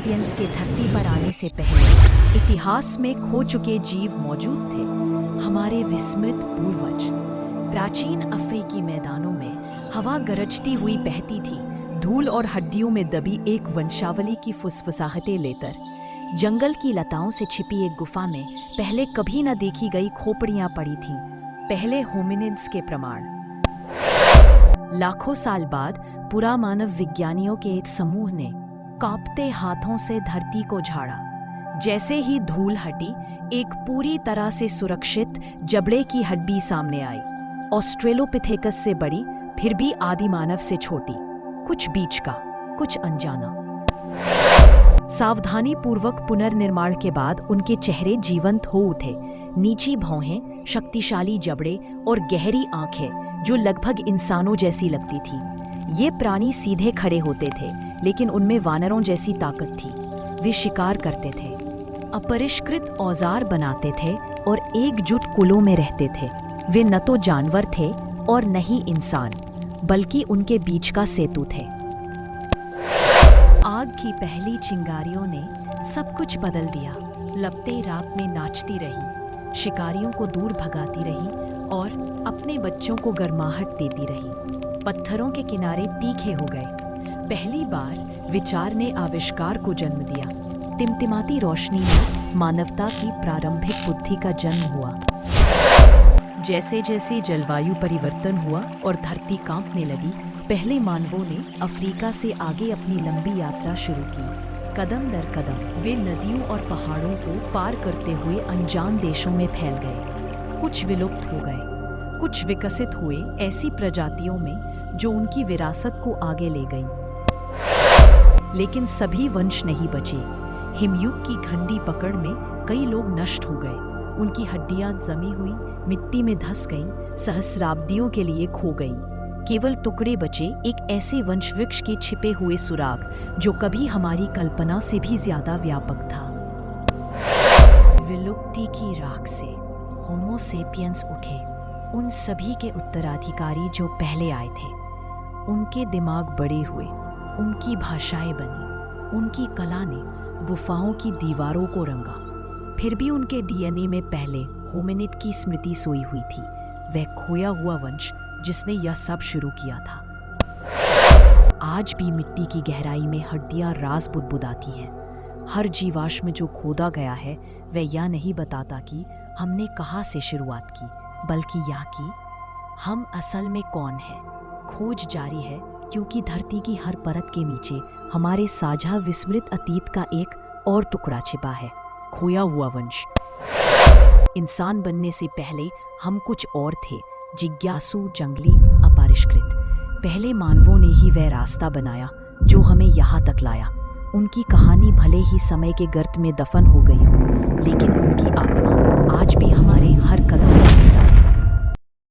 Sapiens के धरती पर आने से पहले इतिहास में खो चुके जीव मौजूद थे। हमारे विस्मित पूर्वज। प्राचीन अफ्रीकी मैदानों में हवा गरजती हुई बहती थी, धूल और हड्डियों में दबी एक वंशावली की फुसफुसाहटें लेकर। जंगल की लताओं से छिपी एक गुफा में पहले कभी न देखी गई खोपड़ियां पड़ी थीं, पहले होमिनिड्स के प्रमाण। लाखों साल बाद पुरामानव विज्ञानियों के एक समूह ने कांपते हाथों से धरती को झाड़ा। जैसे ही धूल हटी, एक पूरी तरह से सुरक्षित जबड़े की हड्डी सामने आई। ऑस्ट्रेलोपिथेकस से बड़ी, फिर भी आदि मानव से छोटी, कुछ बीच का, कुछ अनजाना। सावधानी पूर्वक पुनर्निर्माण के बाद उनके चेहरे जीवंत हो उठे। नीची भौहें, शक्तिशाली जबड़े और गहरी आंखें जो लगभग इंसानों जैसी लगती थी। ये प्राणी सीधे खड़े होते थे, लेकिन उनमें वानरों जैसी ताकत थी। वे शिकार करते थे, अपरिष्कृत औजार बनाते थे और एकजुट कुलों में रहते थे। वे न तो जानवर थे और न ही इंसान, बल्कि उनके बीच का सेतु थे। आग की पहली चिंगारियों ने सब कुछ बदल दिया। लपटें रात में नाचती रही, शिकारियों को दूर भगाती रही और अपने बच्चों को गर्माहट देती रही। पत्थरों के किनारे तीखे हो गए। पहली बार विचार ने आविष्कार को जन्म दिया। टिमटिमाती रोशनी में मानवता की प्रारंभिक बुद्धि का जन्म हुआ। जैसे जैसे जलवायु परिवर्तन हुआ और धरती कांपने लगी, पहले मानवों ने अफ्रीका से आगे अपनी लंबी यात्रा शुरू की। कदम दर कदम वे नदियों और पहाड़ों को पार करते हुए अनजान देशों में फैल गए। कुछ विलुप्त हो गए, कुछ विकसित हुए ऐसी प्रजातियों में जो उनकी विरासत को आगे ले गई। लेकिन सभी वंश नहीं बचे। हिमयुग की ठंडी पकड़ में कई लोग नष्ट हो गए। उनकी हड्डियां जमी हुई मिट्टी में धंस गईं, सहस्राब्दियों के लिए खो गई। केवल टुकड़े बचे, एक ऐसे वंशवृक्ष के छिपे हुए सुराग जो कभी हमारी कल्पना से भी ज्यादा व्यापक था। विलुप्ति की राख से होमो सेपियंस उठे, उन सभी के उत्तराधिकारी जो पहले आए थे। उनके दिमाग बड़े हुए, उनकी भाषाएं बनी, उनकी कला ने गुफाओं की दीवारों को रंगा। फिर भी उनके डीएनए में पहले होमिनिड की स्मृति सोई हुई थी, वह खोया हुआ वंश जिसने यह सब शुरू किया था। आज भी मिट्टी की गहराई में हड्डियां राज बुदबुदाती हैं। हर जीवाश्म जो खोदा गया है वह यह नहीं बताता कि हमने कहाँ से शुरुआत की, बल्कि यह कि हम असल में कौन हैं। खोज जारी है, क्योंकि धरती की हर परत के नीचे हमारे साझा विस्मृत अतीत का एक और टुकड़ा छिपा है, खोया हुआ वंश। इंसान बनने से पहले हम कुछ और थे, जिज्ञासु, जंगली, अपरिष्कृत। पहले मानवों ने ही वह रास्ता बनाया जो हमें यहाँ तक लाया। उनकी कहानी भले ही समय के गर्त में दफन हो गई हो, लेकिन उनकी आत्मा आज भी हमारे हर कदम पर जिंदा है।